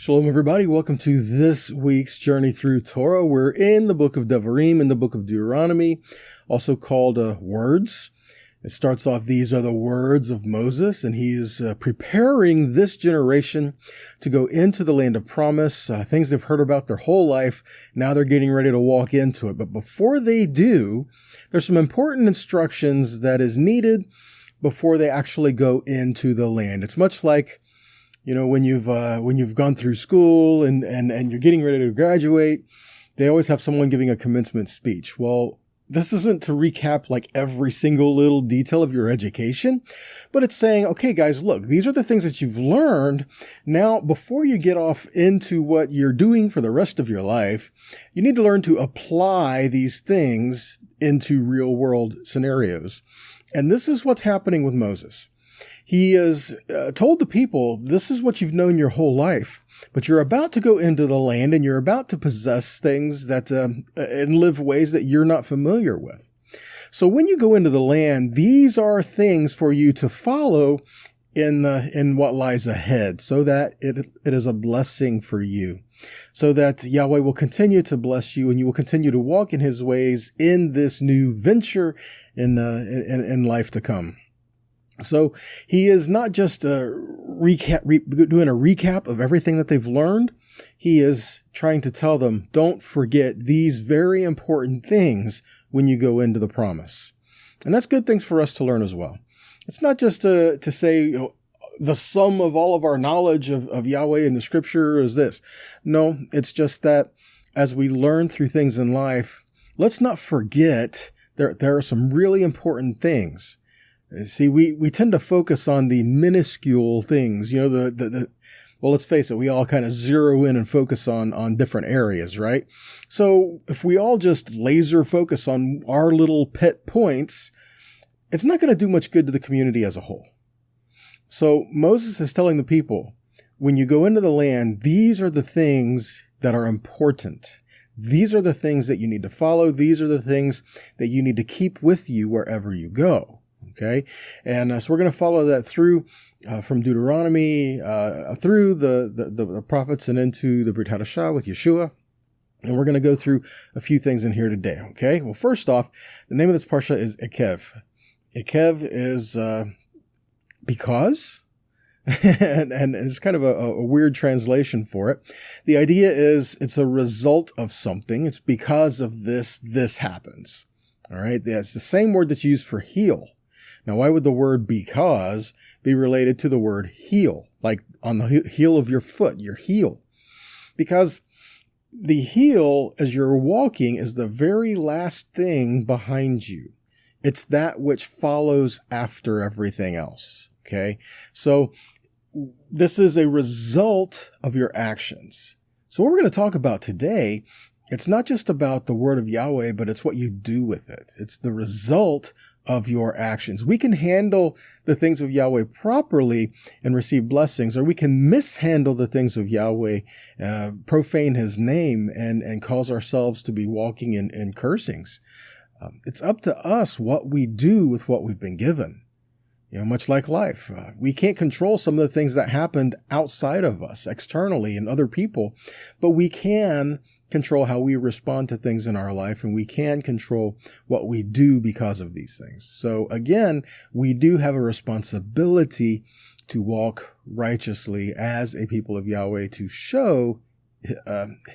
Shalom, everybody. Welcome to this week's journey through Torah. We're in the book of Devarim, in the book of Deuteronomy, also called Words. It starts off, these are the words of Moses, and he's preparing this generation to go into the land of promise, things they've heard about their whole life. Now they're getting ready to walk into it. But before they do, there's some important instructions that is needed before they actually go into the land. It's much like, you know, when you've gone through school and you're getting ready to graduate, they always have someone giving a commencement speech. Well, this isn't to recap like every single little detail of your education, but it's saying, okay, guys, look, these are the things that you've learned. Now, before you get off into what you're doing for the rest of your life, you need to learn to apply these things into real world scenarios. And this is what's happening with Moses. He has told the people, this is what you've known your whole life, but you're about to go into the land and you're about to possess things that and live ways that you're not familiar with. So when you go into the land, these are things for you to follow in what lies ahead, so that it is a blessing for you, so that Yahweh will continue to bless you and you will continue to walk in his ways in this new venture in life to come. So he is not just doing a recap of everything that they've learned. He is trying to tell them, don't forget these very important things when you go into the promise. And that's good things for us to learn as well. It's not just to say, you know, the sum of all of our knowledge of Yahweh in the scripture is this. No, it's just that as we learn through things in life, let's not forget there are some really important things. See, we tend to focus on the minuscule things, you know, well, let's face it, we all kind of zero in and focus on different areas, right? So if we all just laser focus on our little pet points, it's not going to do much good to the community as a whole. So Moses is telling the people, when you go into the land, these are the things that are important. These are the things that you need to follow. These are the things that you need to keep with you wherever you go. Okay, and so we're going to follow that through from Deuteronomy, through the prophets and into the Brit Hadashah with Yeshua. And we're going to go through a few things in here today. Okay, well, first off, the name of this parsha is Ekev. Ekev is because, and it's kind of a weird translation for it. The idea is it's a result of something. It's because of this happens. All right, that's the same word that's used for heal. Now, why would the word because be related to the word heel, like on the heel of your foot, your heel? Because the heel, as you're walking, is the very last thing behind you. It's that which follows after everything else, okay? So this is a result of your actions. So what we're going to talk about today, it's not just about the word of Yahweh, but it's what you do with it. It's the result of your actions. We can handle the things of Yahweh properly and receive blessings, or we can mishandle the things of Yahweh, profane his name, and cause ourselves to be walking in cursings. It's up to us what we do with what we've been given. You know, much like life, we can't control some of the things that happened outside of us, externally, and other people, but we can control how we respond to things in our life, and we can control what we do because of these things. So again, we do have a responsibility to walk righteously as a people of Yahweh, to show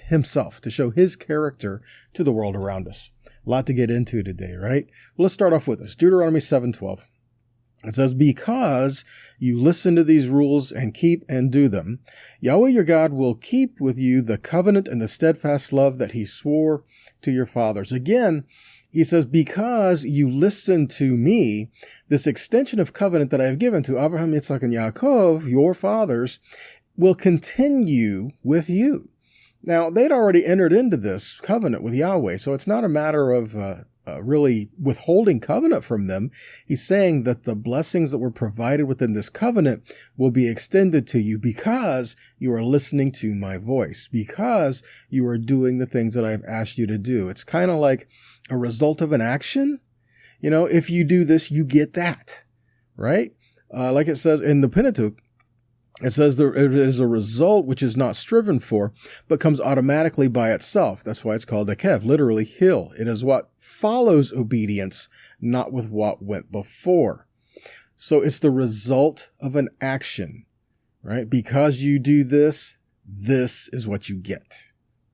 himself, to show his character to the world around us. A lot to get into today, right? Well, let's start off with this. Deuteronomy 7:12. It says, because you listen to these rules and keep and do them, Yahweh your God will keep with you the covenant and the steadfast love that he swore to your fathers. Again, he says, because you listen to me, this extension of covenant that I have given to Abraham, Yitzhak, and Yaakov, your fathers, will continue with you. Now, they'd already entered into this covenant with Yahweh, so it's not a matter of really withholding covenant from them. He's saying that the blessings that were provided within this covenant will be extended to you because you are listening to my voice, because you are doing the things that I've asked you to do. It's kind of like a result of an action. You know, if you do this, you get that, right? Like it says in the Pentateuch, It says there it is a result which is not striven for, but comes automatically by itself. That's why it's called Ekev, literally hill. It is what follows obedience, not with what went before. So it's the result of an action, right? Because you do this, this is what you get,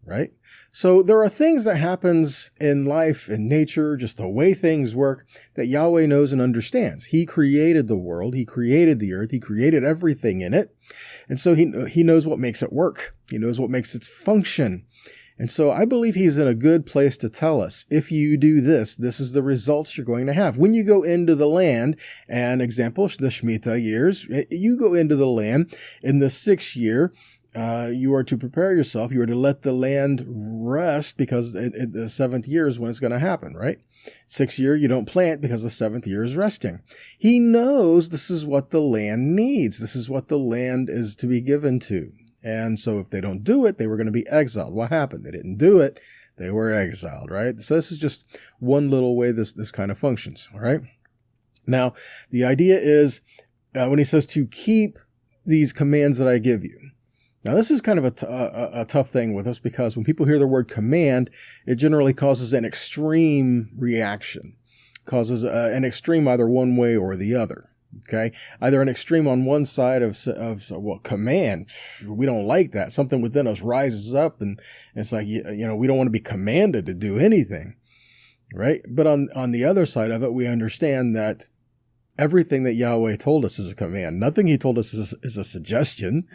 right? So there are things that happens in life, in nature, just the way things work, that Yahweh knows and understands. He created the world. He created the earth. He created everything in it. And so he knows what makes it work. He knows what makes it function. And so I believe he's in a good place to tell us, if you do this, this is the results you're going to have. When you go into the land, and example, the Shemitah years, you go into the land in the 6th year, you are to prepare yourself. You are to let the land rest, because the 7th year is when it's going to happen, right? 6th year, you don't plant because the 7th year is resting. He knows this is what the land needs. This is what the land is to be given to. And so if they don't do it, they were going to be exiled. What happened? They didn't do it. They were exiled, right? So this is just one little way this kind of functions, all right? Now, the idea is when he says to keep these commands that I give you. Now, this is kind of a tough thing with us, because when people hear the word command, it generally causes an extreme reaction, causes an extreme either one way or the other. Okay, either an extreme on one side of command. We don't like that. Something within us rises up, and it's like, we don't want to be commanded to do anything, right? But on the other side of it, we understand that everything that Yahweh told us is a command. Nothing he told us is a suggestion.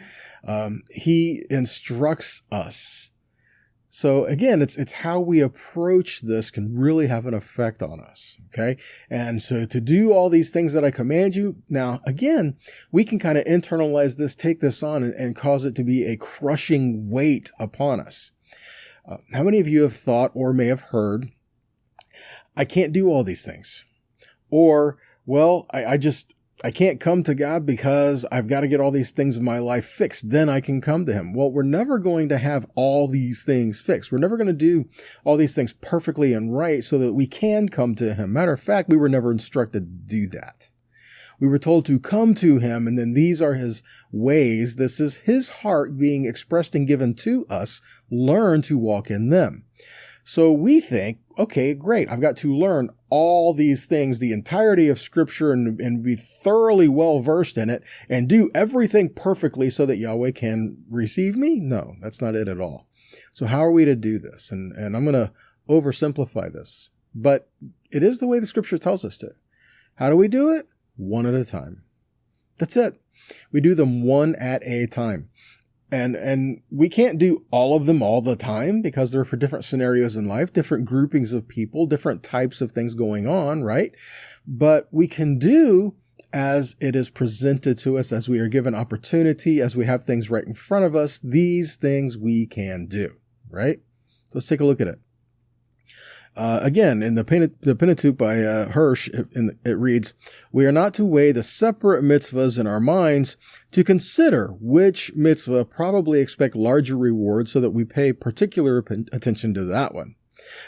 He instructs us. So again, it's how we approach this can really have an effect on us. Okay. And so to do all these things that I command you, now again, we can kind of internalize this, take this on and cause it to be a crushing weight upon us. How many of you have thought or may have heard, I can't do all these things? Or, well, I can't come to God because I've got to get all these things in my life fixed. Then I can come to him. Well, we're never going to have all these things fixed. We're never going to do all these things perfectly and right so that we can come to him. Matter of fact, we were never instructed to do that. We were told to come to him, and then these are his ways. This is his heart being expressed and given to us. Learn to walk in them. So we think, okay, great. I've got to learn all these things, the entirety of Scripture, and be thoroughly well versed in it and do everything perfectly so that Yahweh can receive me? No, that's not it at all. So how are we to do this? And I'm going to oversimplify this, but it is the way the Scripture tells us to. How do we do it? One at a time. That's it. We do them one at a time. And we can't do all of them all the time, because they're for different scenarios in life, different groupings of people, different types of things going on, right? But we can do as it is presented to us, as we are given opportunity, as we have things right in front of us. These things we can do, right? Let's take a look at it. Again, in the Pentateuch by Hirsch, it reads, we are not to weigh the separate mitzvahs in our minds to consider which mitzvah probably expect larger reward, so that we pay particular attention to that one.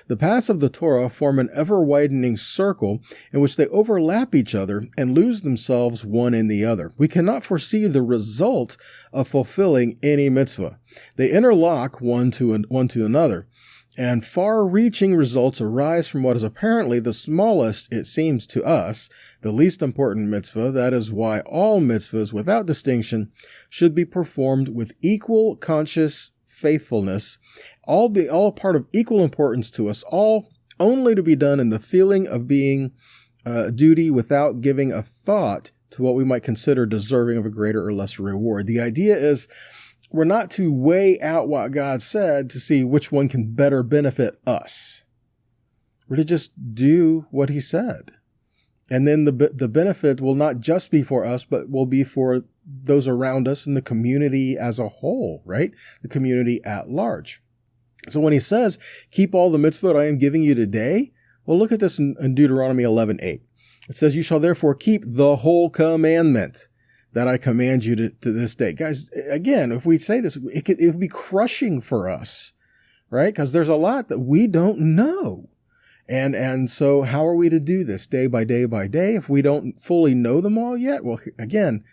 The paths of the Torah form an ever-widening circle in which they overlap each other and lose themselves one in the other. We cannot foresee the result of fulfilling any mitzvah. They interlock one to another. And far-reaching results arise from what is apparently the smallest, it seems to us, the least important mitzvah. That is why all mitzvahs, without distinction, should be performed with equal conscious faithfulness, all part of equal importance to us, all only to be done in the feeling of being duty, without giving a thought to what we might consider deserving of a greater or lesser reward. The idea is, we're not to weigh out what God said to see which one can better benefit us. We're to just do what he said. And then the benefit will not just be for us, but will be for those around us and the community as a whole, right? The community at large. So when he says, keep all the mitzvot I am giving you today, well, look at this in Deuteronomy 11:8. It says, you shall therefore keep the whole commandment that I command you to this day. Guys, again, if we say this, it would be crushing for us, right? Because there's a lot that we don't know. And so how are we to do this day by day by day if we don't fully know them all yet? Well, again,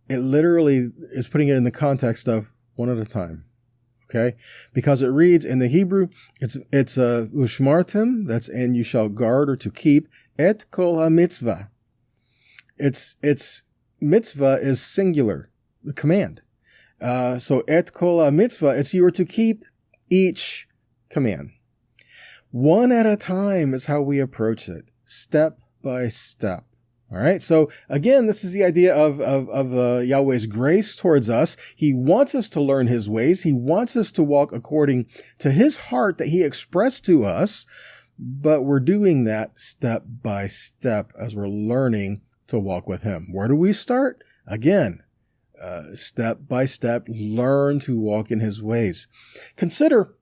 it literally is putting it in the context of one at a time. Okay, because it reads in the Hebrew, it's ushmartim, that's and you shall guard or to keep, et kol ha-mitzvah. It's mitzvah is singular, the command. So et kol ha-mitzvah, it's you are to keep each command. One at a time is how we approach it, step by step. All right. So again, this is the idea of Yahweh's grace towards us. He wants us to learn his ways. He wants us to walk according to his heart that he expressed to us. But we're doing that step by step as we're learning to walk with him. Where do we start? Again, step by step, learn to walk in his ways. Consider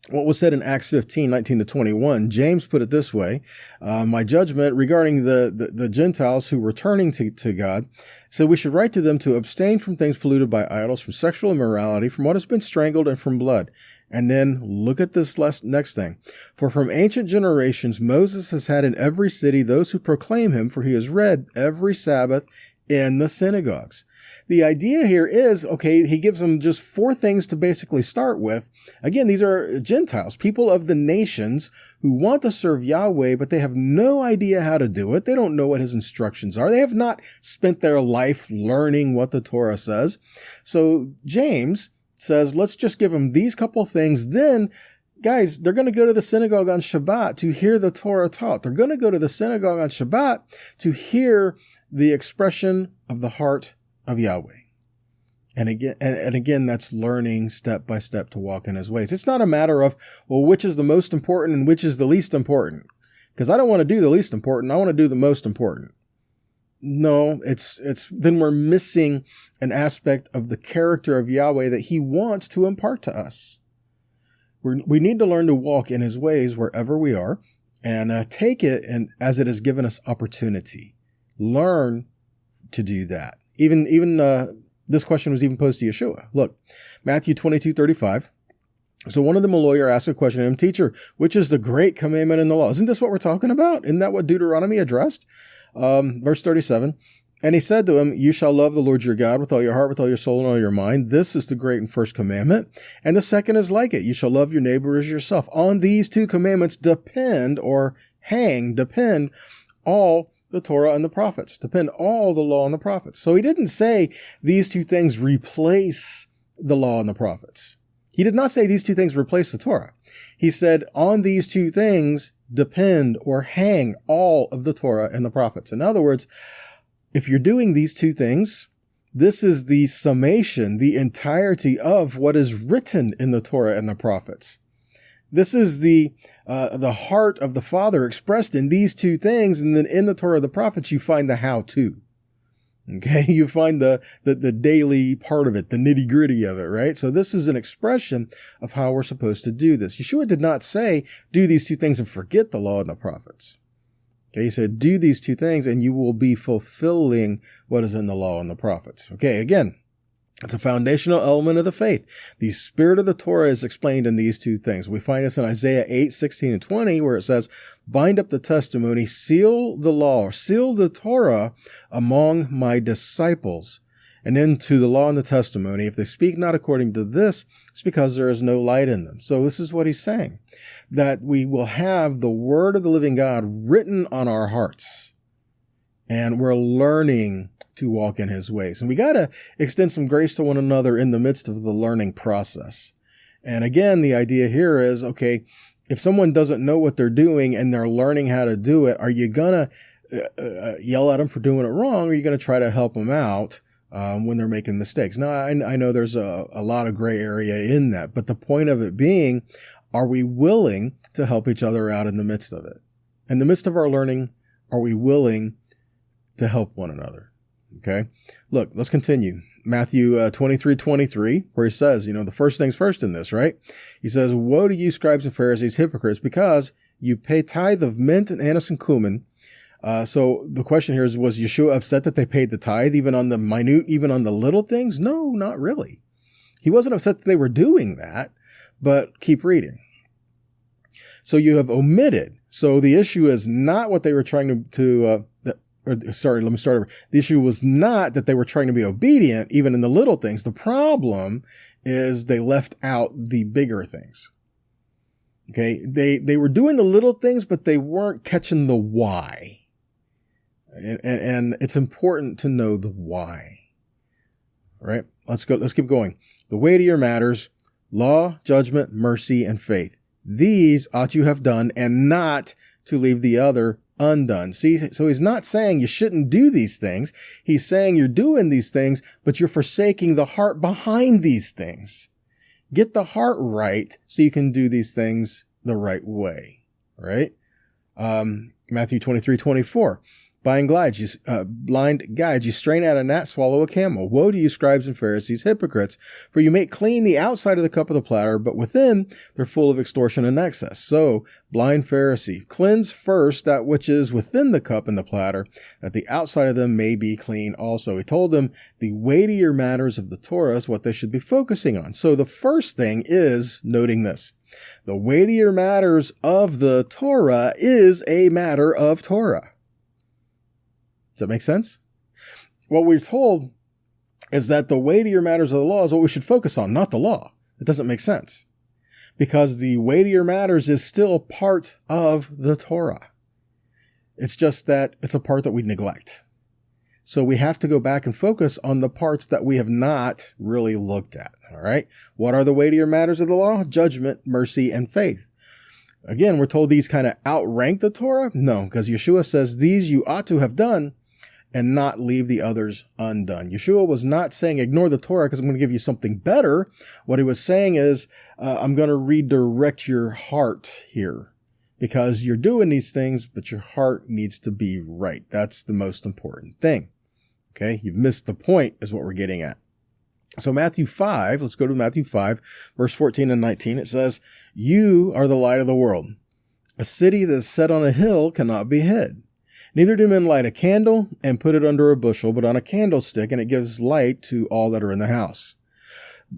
what was said in Acts 15, 19 to 21. James put it this way, my judgment regarding the Gentiles who were turning to God. So we should write to them to abstain from things polluted by idols, from sexual immorality, from what has been strangled, and from blood. And then look at this next thing. For from ancient generations, Moses has had in every city those who proclaim him, for he is read every Sabbath in the synagogues. The idea here is, okay, he gives them just 4 things to basically start with. Again, these are Gentiles, people of the nations who want to serve Yahweh, but they have no idea how to do it. They don't know what his instructions are. They have not spent their life learning what the Torah says. So James says, let's just give them these couple things. Then, guys, they're going to go to the synagogue on Shabbat to hear the Torah taught. They're going to go to the synagogue on Shabbat to hear the expression of the heart of Yahweh. And again, that's learning step by step to walk in his ways. It's not a matter of, well, which is the most important and which is the least important? Because I don't want to do the least important. I want to do the most important. No, then we're missing an aspect of the character of Yahweh that he wants to impart to us. We need to learn to walk in his ways wherever we are and take it and as it has given us opportunity. Learn to do that. Even this question was even posed to Yeshua. Look, Matthew 22:35. So one of them, a lawyer, asked a question to him, Teacher, which is the great commandment in the law? Isn't this what we're talking about? Isn't that what Deuteronomy addressed? Verse 37. And he said to him, You shall love the Lord your God with all your heart, with all your soul, and all your mind. This is the great and first commandment. And the second is like it. You shall love your neighbor as yourself. On these 2 commandments depend all the Torah and the prophets, depend all the law and the prophets. So he didn't say these 2 things replace the law and the prophets. He did not say these 2 things replace the Torah. He said on these 2 things depend or hang all of the Torah and the prophets. In other words, if you're doing these 2 things, this is the summation, the entirety of what is written in the Torah and the prophets. This is the heart of the Father expressed in these 2 things. And then in the Torah of the prophets, you find the how-to. Okay. You find the daily part of it, the nitty gritty of it, right? So this is an expression of how we're supposed to do this. Yeshua did not say, do these 2 things and forget the law and the prophets. Okay. He said, do these 2 things and you will be fulfilling what is in the law and the prophets. Okay. Again, it's a foundational element of the faith. The spirit of the Torah is explained in these 2 things. We find this in Isaiah 8, 16 and 20, where it says, bind up the testimony, seal the law, seal the Torah among my disciples. And then to the law and the testimony, if they speak not according to this, it's because there is no light in them. So this is what he's saying, that we will have the word of the living God written on our hearts. And we're learning to walk in his ways. And we got to extend some grace to one another in the midst of the learning process. And again, the idea here is, okay, if someone doesn't know what they're doing and they're learning how to do it, are you going to yell at them for doing it wrong? Or are you going to try to help them out when they're making mistakes? Now, I know there's a lot of gray area in that, but the point of it being, are we willing to help each other out in the midst of it? In the midst of our learning, are we willing to help one another? Okay. Look, let's continue. Matthew 23:23, where he says, the first things first in this, right? He says, woe to you, scribes and Pharisees, hypocrites, because you pay tithe of mint and anise and cumin. So the question here is, was Yeshua upset that they paid the tithe, even on the minute, even on the little things? No, not really. He wasn't upset that they were doing that, but keep reading. So you have omitted. So the issue is not what they were trying to let me start over. The issue was not that they were trying to be obedient, even in the little things. The problem is they left out the bigger things. Okay. They were doing the little things, but they weren't catching the why. And it's important to know the why. All right. Let's keep going. The weightier matters: law, judgment, mercy, and faith. These ought you have done, and not to leave the other undone. See, so he's not saying you shouldn't do these things. He's saying you're doing these things, but you're forsaking the heart behind these things. Get the heart right so you can do these things the right way. Right? Matthew 23:24. Blind guides, you strain at a gnat, swallow a camel. Woe to you, scribes and Pharisees, hypocrites, for you make clean the outside of the cup of the platter, but within they're full of extortion and excess. So, blind Pharisee, cleanse first that which is within the cup and the platter, that the outside of them may be clean also. He told them the weightier matters of the Torah is what they should be focusing on. So the first thing is noting this. The weightier matters of the Torah is a matter of Torah. Does that make sense? What we're told is that the weightier matters of the law is what we should focus on, not the law. It doesn't make sense, because the weightier matters is still part of the Torah. It's just that it's a part that we neglect. So we have to go back and focus on the parts that we have not really looked at. All right. What are the weightier matters of the law? Judgment, mercy, and faith. Again, we're told these kind of outrank the Torah? No, because Yeshua says these you ought to have done and not leave the others undone. Yeshua was not saying ignore the Torah because I'm going to give you something better. What he was saying is I'm going to redirect your heart here, because you're doing these things, but your heart needs to be right. That's the most important thing. Okay, you've missed the point is what we're getting at. So Matthew 5, let's go to Matthew 5, verse 14 and 19. It says, you are the light of the world. A city that's set on a hill cannot be hid. Neither do men light a candle and put it under a bushel, but on a candlestick, and it gives light to all that are in the house.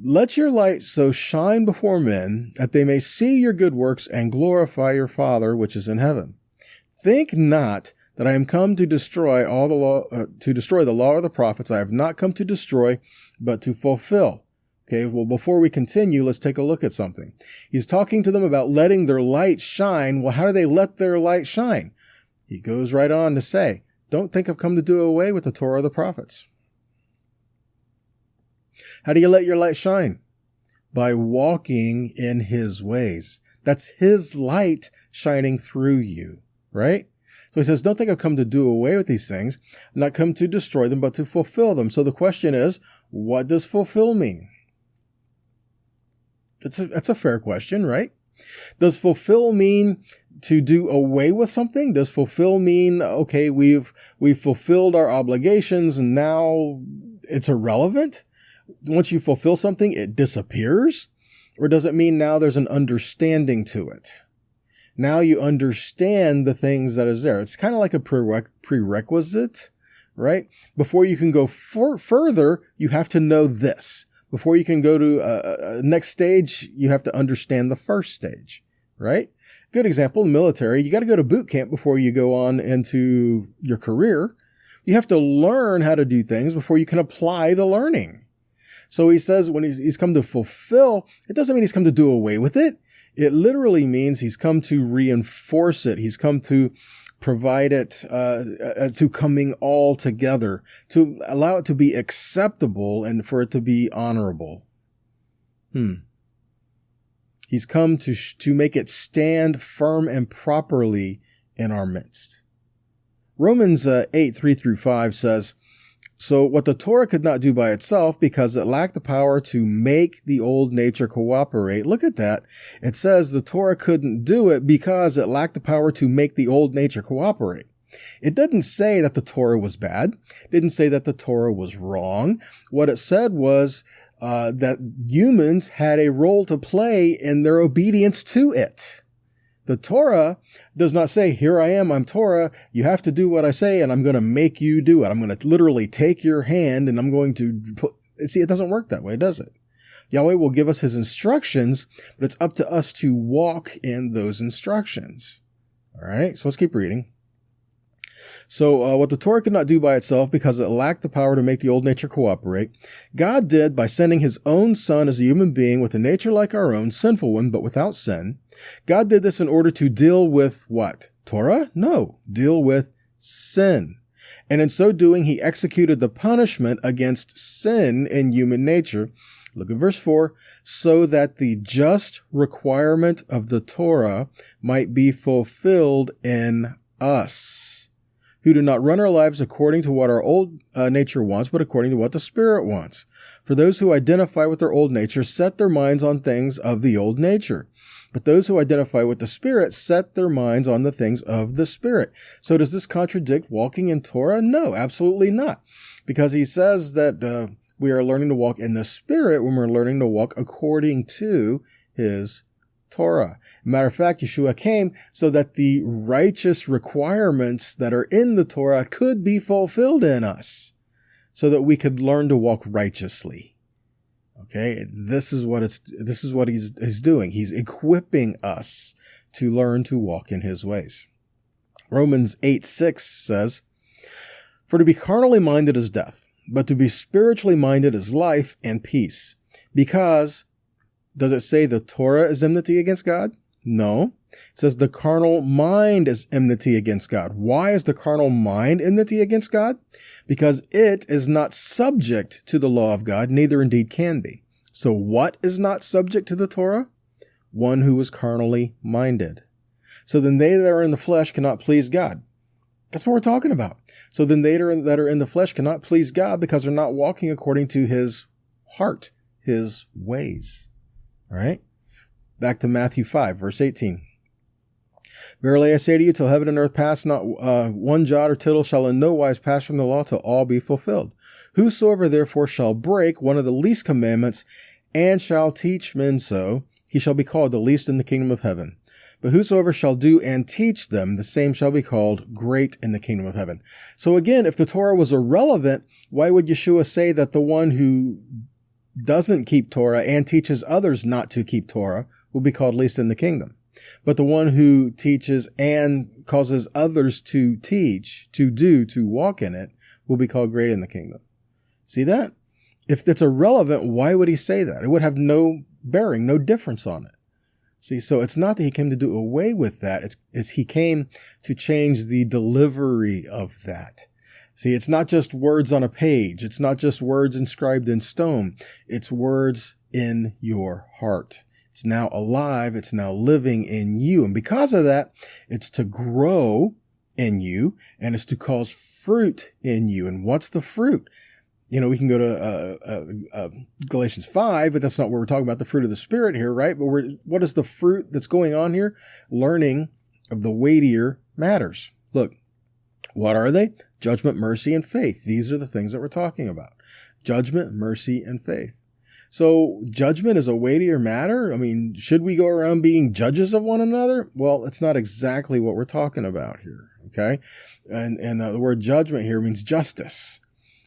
Let your light so shine before men that they may see your good works and glorify your Father which is in heaven. Think not that I am come to destroy the law or the prophets. I have not come to destroy, but to fulfill. Okay, well, before we continue, let's take a look at something. He's talking to them about letting their light shine. Well, how do they let their light shine? He goes right on to say, don't think I've come to do away with the Torah or the prophets. How do you let your light shine? By walking in his ways. That's his light shining through you, right? So he says, don't think I've come to do away with these things. I'm not come to destroy them, but to fulfill them. So the question is, what does fulfill mean? That's a fair question, right? Does fulfill mean to do away with something? Does fulfill mean, okay, we've fulfilled our obligations and now it's irrelevant? Once you fulfill something, it disappears? Or does it mean now there's an understanding to it? Now you understand the things that is there. It's kind of like a prerequisite, right? Before you can go further, you have to know this. Before you can go to a next stage, you have to understand the first stage, right? Good example, the military. You got to go to boot camp before you go on into your career. You have to learn how to do things before you can apply the learning. So he says when he's come to fulfill, it doesn't mean he's come to do away with it. It literally means he's come to reinforce it. He's come to provide it to coming all together, to allow it to be acceptable and for it to be honorable. He's come to make it stand firm and properly in our midst. Romans 8:3-5 says, so what the Torah could not do by itself because it lacked the power to make the old nature cooperate. Look at that. It says the Torah couldn't do it because it lacked the power to make the old nature cooperate. It didn't say that the Torah was bad. It didn't say that the Torah was wrong. What it said was that humans had a role to play in their obedience to it. The Torah does not say, here I am, I'm Torah, you have to do what I say, and I'm going to make you do it. I'm going to literally take your hand, and I'm going to see, it doesn't work that way, does it? Yahweh will give us his instructions, but it's up to us to walk in those instructions. All right, so let's keep reading. So what the Torah could not do by itself because it lacked the power to make the old nature cooperate, God did by sending his own son as a human being with a nature like our own, sinful one, but without sin. God did this in order to deal with what? Torah? No, deal with sin. And in so doing, he executed the punishment against sin in human nature. Look at verse 4, so that the just requirement of the Torah might be fulfilled in us, who do not run our lives according to what our old nature wants, but according to what the Spirit wants. For those who identify with their old nature set their minds on things of the old nature. But those who identify with the Spirit set their minds on the things of the Spirit. So does this contradict walking in Torah? No, absolutely not. Because he says that we are learning to walk in the Spirit when we're learning to walk according to his Torah. Matter of fact, Yeshua came so that the righteous requirements that are in the Torah could be fulfilled in us, so that we could learn to walk righteously. Okay, this is what he's doing. He's equipping us to learn to walk in his ways. Romans 8:6 says, "For to be carnally minded is death, but to be spiritually minded is life and peace." Because, does it say the Torah is enmity against God? No. It says the carnal mind is enmity against God. Why is the carnal mind enmity against God? Because it is not subject to the law of God, neither indeed can be. So what is not subject to the Torah? One who is carnally minded. So then they that are in the flesh cannot please God. That's what we're talking about. So then they that are in the flesh cannot please God because they're not walking according to his heart, his ways. All right? Back to Matthew 5, verse 18. "Verily I say to you, till heaven and earth pass, not one jot or tittle shall in no wise pass from the law till all be fulfilled. Whosoever therefore shall break one of the least commandments and shall teach men so, he shall be called the least in the kingdom of heaven. But whosoever shall do and teach them, the same shall be called great in the kingdom of heaven." So again, if the Torah was irrelevant, why would Yeshua say that the one who doesn't keep Torah and teaches others not to keep Torah will be called least in the kingdom? But the one who teaches and causes others to teach, to do, to walk in it, will be called great in the kingdom. See that? If it's irrelevant, why would he say that? It would have no bearing, no difference on it. See, so it's not that he came to do away with that. It's he came to change the delivery of that. See, it's not just words on a page. It's not just words inscribed in stone. It's words in your heart. It's now alive. It's now living in you. And because of that, it's to grow in you and it's to cause fruit in you. And what's the fruit? You know, we can go to Galatians 5, but that's not where we're talking about the fruit of the Spirit here, right? But what is the fruit that's going on here? Learning of the weightier matters. Look, what are they? Judgment, mercy, and faith. These are the things that we're talking about. Judgment, mercy, and faith. So judgment is a weightier matter. I mean, should we go around being judges of one another? Well, that's not exactly what we're talking about here, okay? And the word judgment here means justice.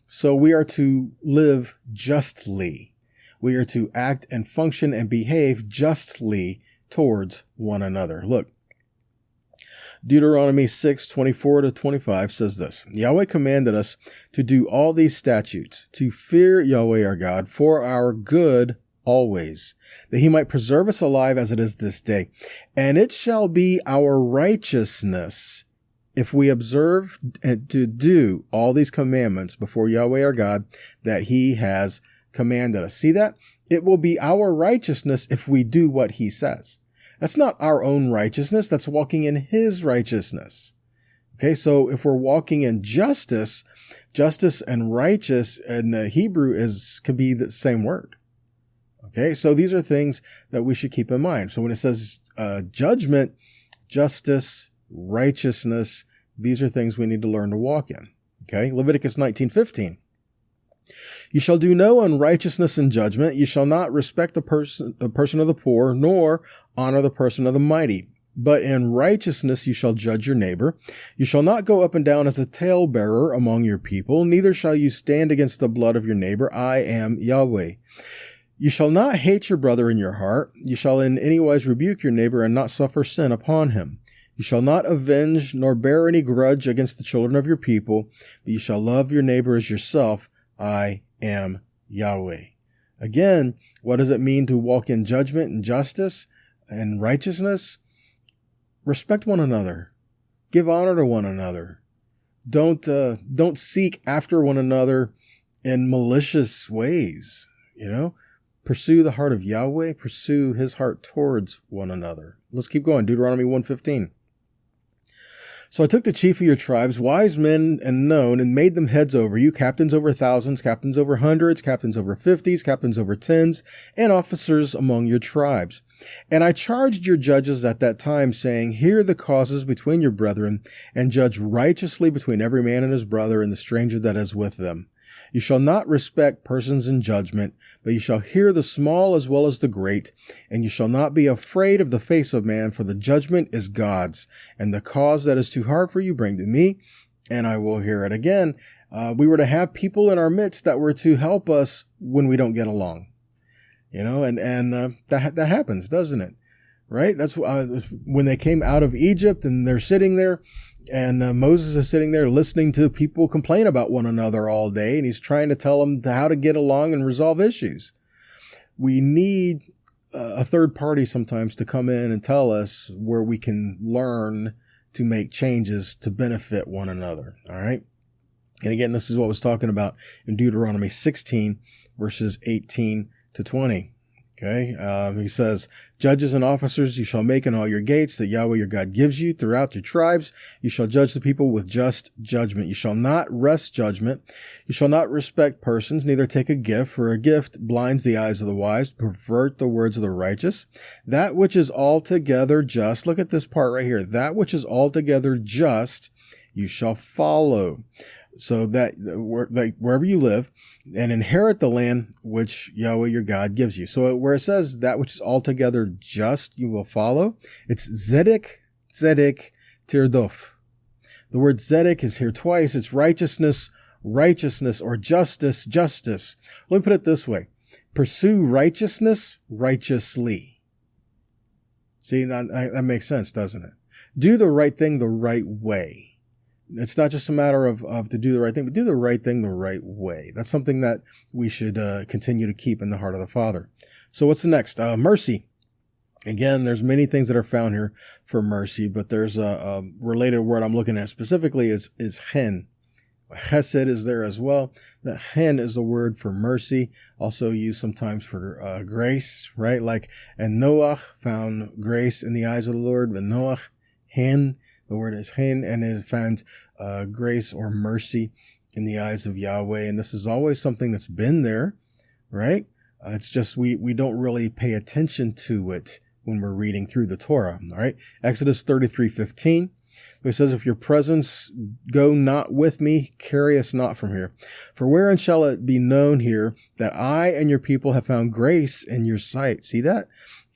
So we are to live justly. We are to act and function and behave justly towards one another. Look, Deuteronomy 6:24-25 says this, "Yahweh commanded us to do all these statutes, to fear Yahweh our God for our good always, that he might preserve us alive as it is this day. And it shall be our righteousness if we observe to do all these commandments before Yahweh our God that he has commanded us." See that? It will be our righteousness if we do what he says. That's not our own righteousness. That's walking in his righteousness. Okay, so if we're walking in justice, justice and righteous in the Hebrew can be the same word. Okay, so these are things that we should keep in mind. So when it says judgment, justice, righteousness, these are things we need to learn to walk in. Okay, Leviticus 19:15. "You shall do no unrighteousness in judgment. You shall not respect the person of the poor, nor honor the person of the mighty. But in righteousness you shall judge your neighbor. You shall not go up and down as a talebearer among your people, neither shall you stand against the blood of your neighbor. I am Yahweh. You shall not hate your brother in your heart. You shall in any wise rebuke your neighbor and not suffer sin upon him. You shall not avenge nor bear any grudge against the children of your people, but you shall love your neighbor as yourself. I am Yahweh. Again, what does it mean to walk in judgment and justice and righteousness? Respect one another. Give honor to one another. Don't seek after one another in malicious ways. Pursue the heart of Yahweh. Pursue his heart towards one another. Let's keep going. Deuteronomy 1:15. So I took the chief of your tribes, wise men and known, and made them heads over you, captains over thousands, captains over hundreds, captains over 50s, captains over 10s, and officers among your tribes. And I charged your judges at that time, saying, hear the causes between your brethren, and judge righteously between every man and his brother and the stranger that is with them. You shall not respect persons in judgment, but you shall hear the small as well as the great, and you shall not be afraid of the face of man, for the judgment is God's, and the cause that is too hard for you bring to me, and I will hear it. Again, we were to have people in our midst that were to help us when we don't get along, that happens, doesn't it? Right? That's when they came out of Egypt and they're sitting there. And Moses is sitting there listening to people complain about one another all day, and he's trying to tell them how to get along and resolve issues. We need a third party sometimes to come in and tell us where we can learn to make changes to benefit one another. All right. And again, this is what I was talking about in Deuteronomy 16, verses 18 to 20. Okay. He says, judges and officers you shall make in all your gates that Yahweh your God gives you throughout your tribes. You shall judge the people with just judgment. You shall not wrest judgment. You shall not respect persons, neither take a gift, for a gift blinds the eyes of the wise, pervert the words of the righteous. That which is altogether just, look at this part right here, that which is altogether just, you shall follow. So that wherever you live, and inherit the land which Yahweh your God gives you. So where it says that which is altogether just, you will follow, it's zedek, tirdof. The word zedek is here twice. It's righteousness, or justice. Let me put it this way. Pursue righteousness righteously. See, that makes sense, doesn't it? Do the right thing the right way. It's not just a matter of to do the right thing, but do the right thing the right way. That's something that we should continue to keep in the heart of the Father. So what's the next? Mercy. Again, there's many things that are found here for mercy, but there's a related word I'm looking at specifically is chen. Chesed is there as well. That chen is the word for mercy, also used sometimes for grace, right? Like, and Noach found grace in the eyes of the Lord, but Noach, hen, the word is chen, and it found grace or mercy in the eyes of Yahweh. And this is always something that's been there, right? It's just we don't really pay attention to it when we're reading through the Torah, all right? Exodus 33:15. It says, if your presence go not with me, carry us not from here. For wherein shall it be known here that I and your people have found grace in your sight? See that?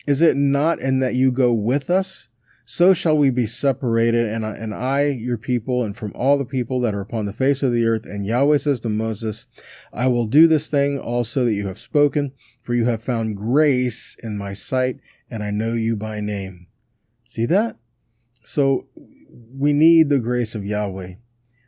Is it not in that you go with us? So shall we be separated, and I, your people, and from all the people that are upon the face of the earth. And Yahweh says to Moses, I will do this thing also that you have spoken, for you have found grace in my sight, and I know you by name. See that? So we need the grace of Yahweh.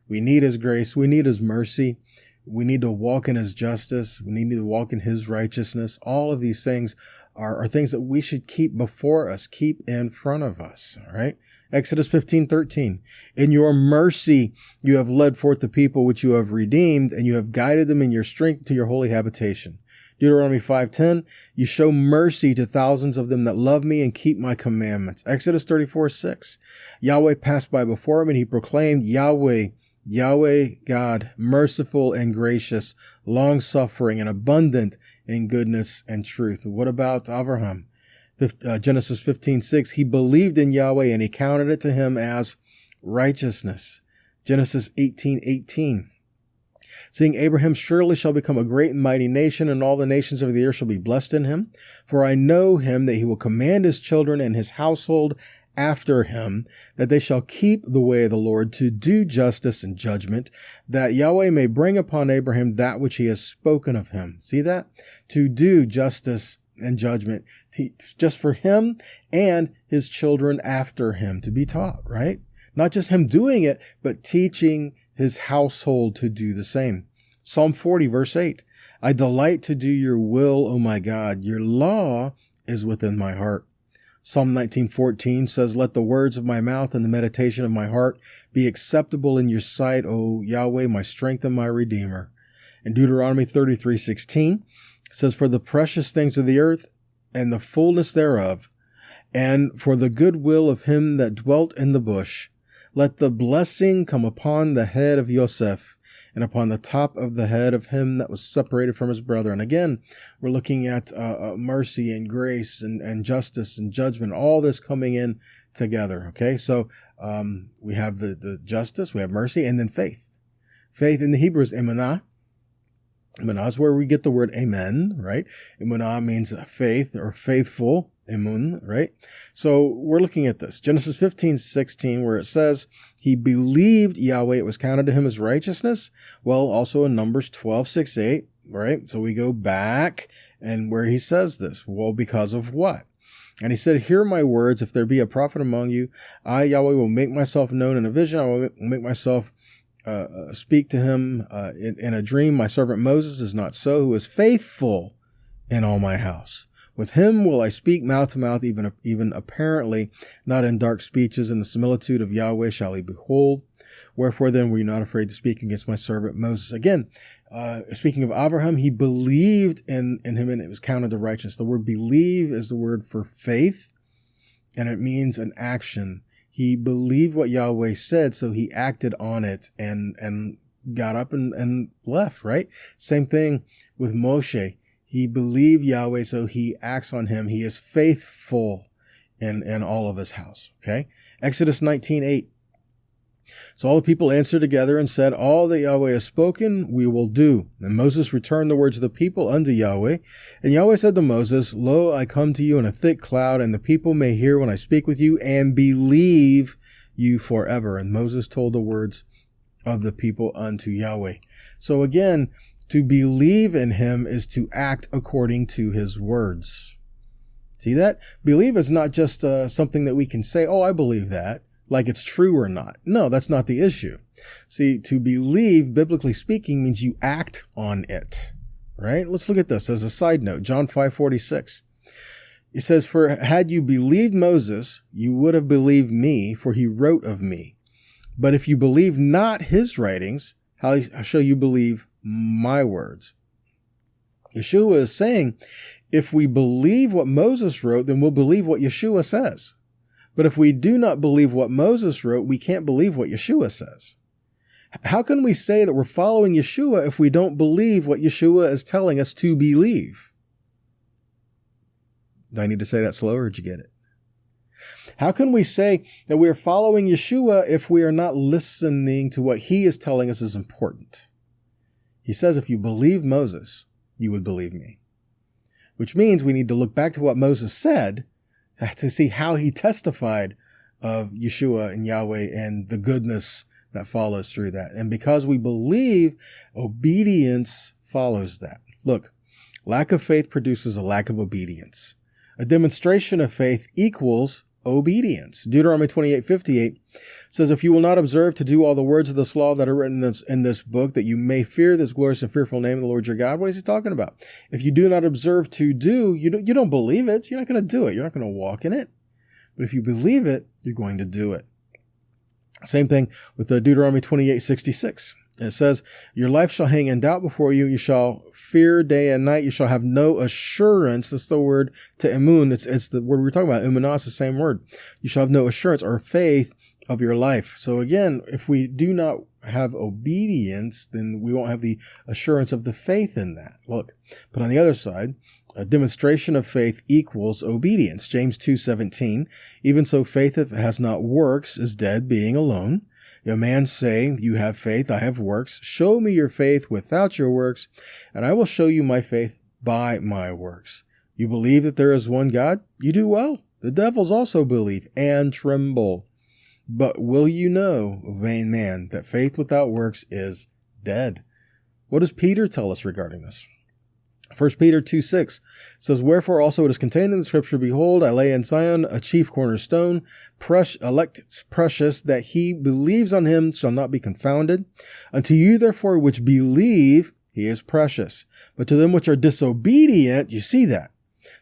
We need his grace. We need his mercy. We need to walk in his justice. We need to walk in his righteousness. All of these things are things that we should keep before us, keep in front of us. All right. Exodus 15:13. In your mercy, you have led forth the people which you have redeemed, and you have guided them in your strength to your holy habitation. Deuteronomy 5:10. You show mercy to thousands of them that love me and keep my commandments. Exodus 34:6. Yahweh passed by before him, and he proclaimed, Yahweh, God, merciful and gracious, long-suffering and abundant in goodness and truth. What about Abraham? Genesis 15:6. He believed in Yahweh, and he counted it to him as righteousness. Genesis 18:18. Seeing Abraham surely shall become a great and mighty nation, and all the nations of the earth shall be blessed in him. For I know him that he will command his children and his household after him, that they shall keep the way of the Lord to do justice and judgment, that Yahweh may bring upon Abraham that which he has spoken of him. See that? To do justice and judgment, just for him and his children after him to be taught, right? Not just him doing it, but teaching his household to do the same. Psalm 40, verse 8, I delight to do your will, O my God. Your law is within my heart. Psalm 19:14 says, let the words of my mouth and the meditation of my heart be acceptable in your sight, O Yahweh, my strength and my redeemer. And Deuteronomy 33:16 says, for the precious things of the earth and the fullness thereof, and for the good will of him that dwelt in the bush, let the blessing come upon the head of Yosef and upon the top of the head of him that was separated from his brethren. Again, we're looking at mercy and grace and justice and judgment, all this coming in together. Okay, so we have the justice, we have mercy, and then faith. Faith in the Hebrew is emunah. Emunah is where we get the word amen, right? Emunah means faith or faithful, emun, right? So we're looking at this. Genesis 15:16, where it says, he believed Yahweh, it was counted to him as righteousness. Well, also in Numbers 12:6-8, right? So we go back and where he says this, well, because of what? And he said, hear my words. If there be a prophet among you, I, Yahweh, will make myself known in a vision. I will make myself speak to him in a dream. My servant Moses is not so, who is faithful in all my house. With him will I speak mouth to mouth, even apparently, not in dark speeches. In the similitude of Yahweh shall he behold. Wherefore then were you not afraid to speak against my servant Moses? Again, speaking of Abraham, he believed in him and it was counted to righteousness. The word believe is the word for faith, and it means an action. He believed what Yahweh said, so he acted on it and got up and left, right? Same thing with Moshe. He believed Yahweh, so he acts on him. He is faithful in all of his house, okay? Exodus 19:8. So all the people answered together and said, all that Yahweh has spoken, we will do. And Moses returned the words of the people unto Yahweh. And Yahweh said to Moses, lo, I come to you in a thick cloud, and the people may hear when I speak with you, and believe you forever. And Moses told the words of the people unto Yahweh. So again, to believe in him is to act according to his words. See that? Believe is not just something that we can say, oh, I believe that, like it's true or not. No, that's not the issue. See, to believe, biblically speaking, means you act on it, right? Let's look at this as a side note. John 5:46. It says, for had you believed Moses, you would have believed me, for he wrote of me. But if you believe not his writings, how shall you believe my words? Yeshua is saying, if we believe what Moses wrote, then we'll believe what Yeshua says. But if we do not believe what Moses wrote, we can't believe what Yeshua says. How can we say that we're following Yeshua if we don't believe what Yeshua is telling us to believe? Do I need to say that slower, or did you get it? How can we say that we are following Yeshua if we are not listening to what he is telling us is important? He says, if you believe Moses, you would believe me. Which means we need to look back to what Moses said to see how he testified of Yeshua and Yahweh and the goodness that follows through that. And because we believe, obedience follows that. Look, lack of faith produces a lack of obedience. A demonstration of faith equals obedience. Deuteronomy 28:58 says, if you will not observe to do all the words of this law that are written in this book, that you may fear this glorious and fearful name of the Lord your God. What is he talking about? If you do not observe to do, you don't believe it, you're not going to do it. You're not going to walk in it. But if you believe it, you're going to do it. Same thing with Deuteronomy 28:66. And it says, your life shall hang in doubt before you. You shall fear day and night. You shall have no assurance. That's the word to emun. It's the word we're talking about. Emunah is the same word. You shall have no assurance or faith of your life. So again, if we do not have obedience, then we won't have the assurance of the faith in that. Look, but on the other side, a demonstration of faith equals obedience. James 2:17, even so faith if it has not works is dead, being alone. A man saying, you have faith, I have works. Show me your faith without your works, and I will show you my faith by my works. You believe that there is one God? You do well. The devils also believe and tremble. But will you know, vain man, that faith without works is dead? What does Peter tell us regarding this? 1 Peter 2:6 says, wherefore also it is contained in the scripture, behold, I lay in Zion a chief cornerstone, elect precious, that he believes on him shall not be confounded. Unto you therefore which believe, he is precious. But to them which are disobedient, you see that.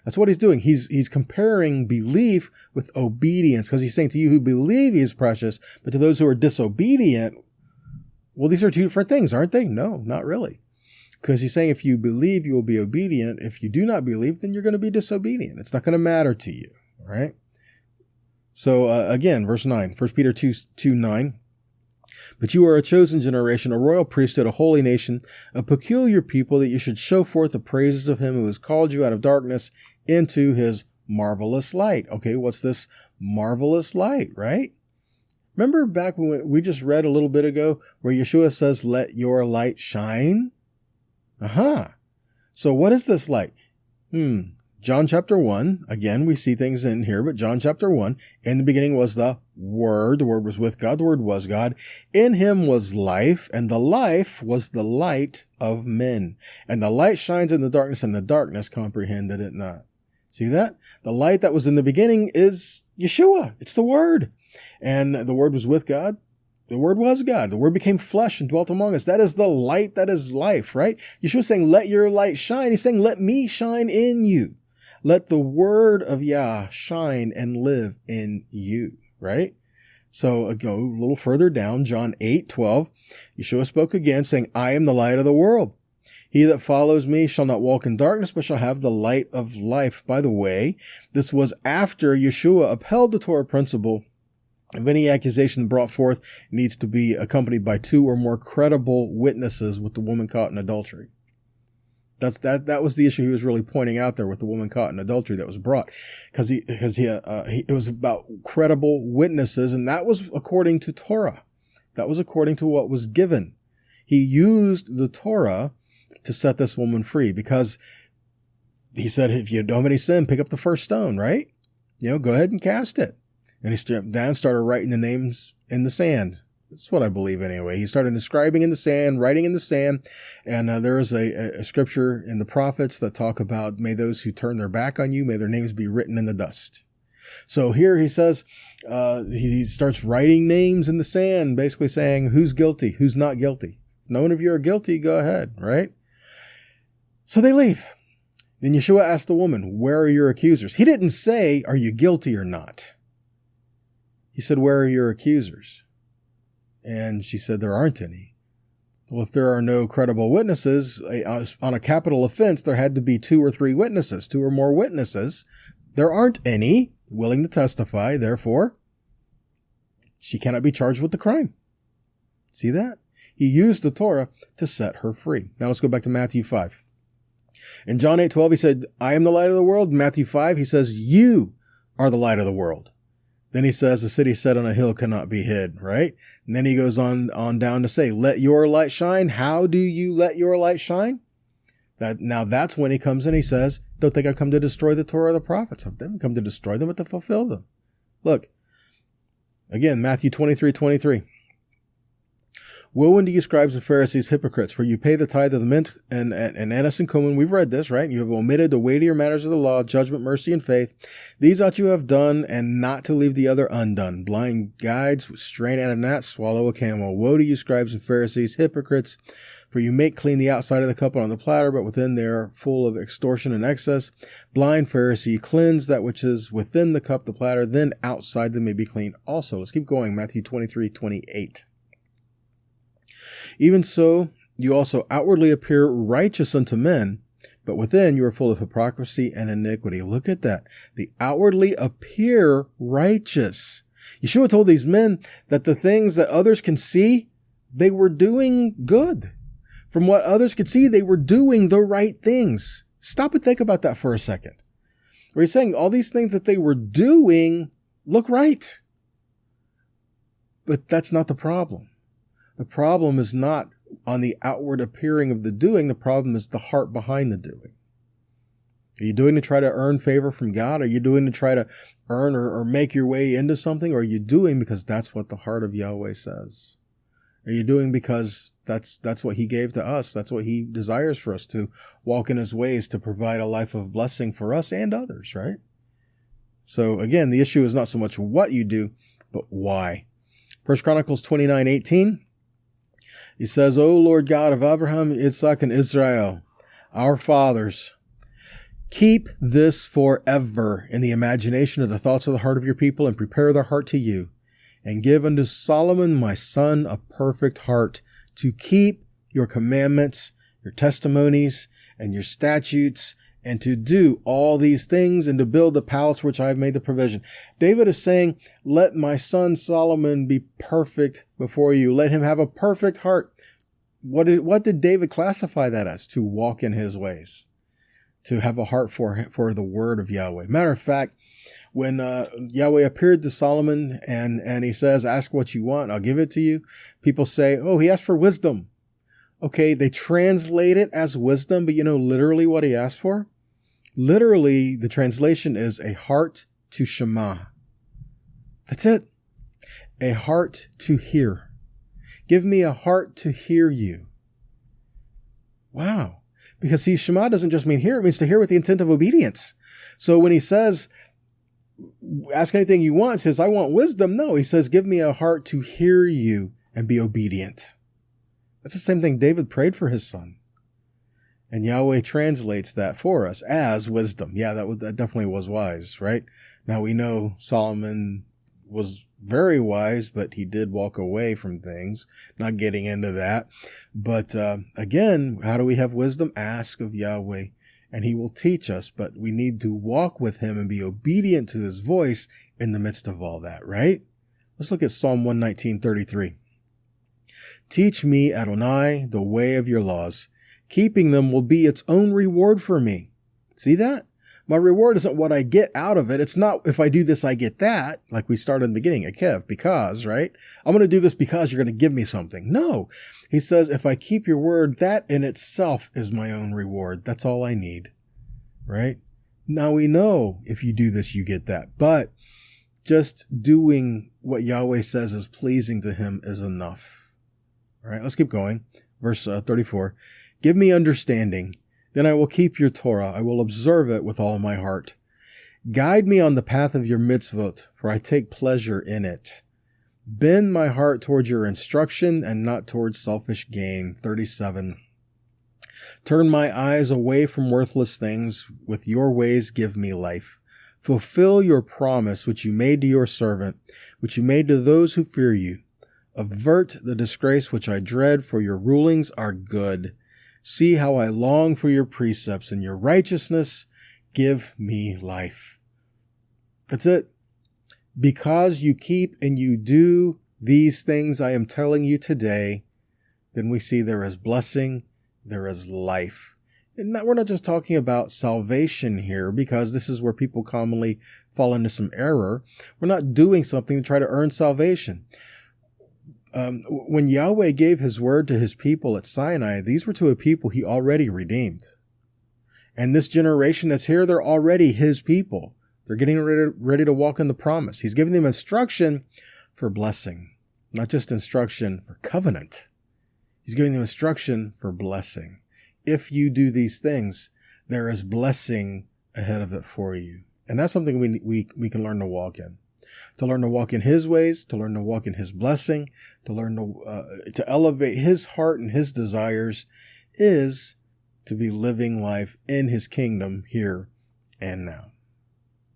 That's what he's doing. He's comparing belief with obedience, because he's saying to you who believe he is precious, but to those who are disobedient, well, these are two different things, aren't they? No, not really. Because he's saying if you believe, you will be obedient. If you do not believe, then you're going to be disobedient. It's not going to matter to you. All right. So again, verse 9, 1 Peter 2:9. But you are a chosen generation, a royal priesthood, a holy nation, a peculiar people, that you should show forth the praises of him who has called you out of darkness into his marvelous light. Okay, what's this marvelous light, right? Remember back when we just read a little bit ago where Yeshua says, let your light shine? So what is this light? John chapter 1, again, we see things in here, but John chapter 1, in the beginning was the Word was with God, the Word was God. In him was life, and the life was the light of men. And the light shines in the darkness, and the darkness comprehended it not. See that? The light that was in the beginning is Yeshua. It's the Word. And the Word was with God. The Word was God. The Word became flesh and dwelt among us. That is the light that is life, right? Yeshua's saying, let your light shine. He's saying, let me shine in you. Let the Word of Yah shine and live in you, right? So go a little further down, John 8:12. Yeshua spoke again, saying, I am the light of the world. He that follows me shall not walk in darkness, but shall have the light of life. By the way, this was after Yeshua upheld the Torah principle of any accusation brought forth needs to be accompanied by 2 or more credible witnesses with the woman caught in adultery. That was the issue he was really pointing out there with the woman caught in adultery that was brought, because it was about credible witnesses, and that was according to Torah. That was according to what was given. He used the Torah to set this woman free, because he said, if you don't have any sin, pick up the first stone, right? Go ahead and cast it. And he started writing the names in the sand. That's what I believe anyway. He started inscribing in the sand, writing in the sand. And there is a scripture in the prophets that talk about, may those who turn their back on you, may their names be written in the dust. So here he says, he starts writing names in the sand, basically saying who's guilty, who's not guilty. If none of you are guilty, go ahead, right? So they leave. Then Yeshua asked the woman, where are your accusers? He didn't say, are you guilty or not? He said, where are your accusers? And she said, there aren't any. Well, if there are no credible witnesses, on a capital offense, there had to be 2 or 3 witnesses, 2 or more witnesses. There aren't any willing to testify. Therefore, she cannot be charged with the crime. See that? He used the Torah to set her free. Now let's go back to Matthew 5. In John 8:12, he said, I am the light of the world. In Matthew 5, he says, you are the light of the world. Then he says, the city set on a hill cannot be hid, right? And then he goes on down to say, let your light shine. How do you let your light shine? Now that's when he comes in, he says, don't think I've come to destroy the Torah of the prophets. I've didn't come to destroy them, but to fulfill them. Look, again, Matthew 23:23. Woe unto you, scribes and Pharisees, hypocrites, for you pay the tithe of the mint and anise and cumin. We've read this, right? You have omitted the weightier matters of the law, judgment, mercy, and faith. These ought you have done, and not to leave the other undone. Blind guides, strain at a gnat, swallow a camel. Woe to you, scribes and Pharisees, hypocrites, for you make clean the outside of the cup and on the platter, but within they are full of extortion and excess. Blind Pharisee, cleanse that which is within the cup, the platter, then outside them may be clean also. Let's keep going. Matthew 23:28. Even so, you also outwardly appear righteous unto men, but within you are full of hypocrisy and iniquity. Look at that. They outwardly appear righteous. Yeshua told these men that the things that others can see, they were doing good. From what others could see, they were doing the right things. Stop and think about that for a second. Where he's saying all these things that they were doing look right. But that's not the problem. The problem is not on the outward appearing of the doing. The problem is the heart behind the doing. Are you doing to try to earn favor from God? Are you doing to try to earn or make your way into something? Or are you doing because that's what the heart of Yahweh says? Are you doing because That's what he gave to us. That's what he desires for us, to walk in his ways, to provide a life of blessing for us and others, right? So again, the issue is not so much what you do, but why. 1 Chronicles 29:18, he says, O Lord God of Abraham, Isaac, and Israel, our fathers, keep this forever in the imagination of the thoughts of the heart of your people, and prepare their heart to you, and give unto Solomon my son a perfect heart, to keep your commandments, your testimonies, and your statutes, and to do all these things, and to build the palace which I have made the provision. David is saying, let my son Solomon be perfect before you. Let him have a perfect heart. What did David classify that as? To walk in his ways, to have a heart for the word of Yahweh. Matter of fact, when Yahweh appeared to Solomon and he says, ask what you want, I'll give it to you, people say, oh, he asked for wisdom. Okay, they translate it as wisdom, but you know literally what he asked for? Literally, the translation is a heart to Shema. That's it. A heart to hear. Give me a heart to hear you. Wow. Because see, Shema doesn't just mean hear, it means to hear with the intent of obedience. So when he says, ask anything you want, says, I want wisdom. No, he says, give me a heart to hear you and be obedient. That's the same thing David prayed for his son. And Yahweh translates that for us as wisdom. Yeah, that definitely was wise, right? Now we know Solomon was very wise, but he did walk away from things, not getting into that. But again, how do we have wisdom? Ask of Yahweh, and he will teach us, but we need to walk with him and be obedient to his voice in the midst of all that, right? Let's look at Psalm 119:33. Teach me, Adonai, the way of your laws. Keeping them will be its own reward for me. See that? My reward isn't what I get out of it. It's not if I do this, I get that, like we started in the beginning, Ekev, because, right? I'm going to do this because you're going to give me something. No. He says, if I keep your word, that in itself is my own reward. That's all I need, right? Now we know if you do this, you get that. But just doing what Yahweh says is pleasing to him is enough. All right, let's keep going. Verse 34. Give me understanding, then I will keep your Torah. I will observe it with all my heart. Guide me on the path of your mitzvot, for I take pleasure in it. Bend my heart towards your instruction and not towards selfish gain. 37. Turn my eyes away from worthless things. With your ways give me life. Fulfill your promise which you made to your servant, which you made to those who fear you. Avert the disgrace which I dread, for your rulings are good. See how I long for your precepts, and your righteousness give me life. That's it. Because you keep and you do these things I am telling you today, then we see there is blessing, there is life. And we're not just talking about salvation here, because this is where people commonly fall into some error. We're not doing something to try to earn salvation. When Yahweh gave his word to his people at Sinai, these were to a people he already redeemed. And this generation that's here, they're already his people. They're getting ready to walk in the promise. He's giving them instruction for blessing, not just instruction for covenant. He's giving them instruction for blessing. If you do these things, there is blessing ahead of it for you. And that's something we can learn to walk in. To learn to walk in his ways, to learn to walk in his blessing, to learn to elevate his heart and his desires is to be living life in his kingdom here and now.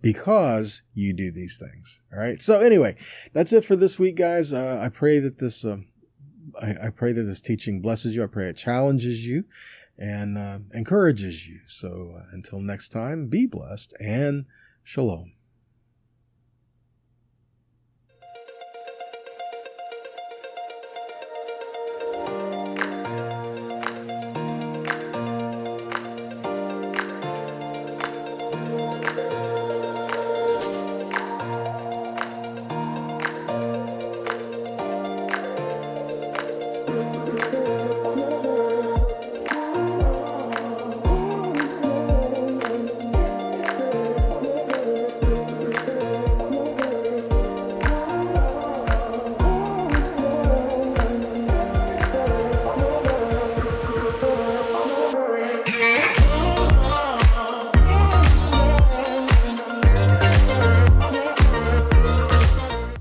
Because you do these things. All right. So anyway, that's it for this week, guys. I pray that this teaching blesses you. I pray it challenges you and encourages you. So until next time, be blessed and shalom.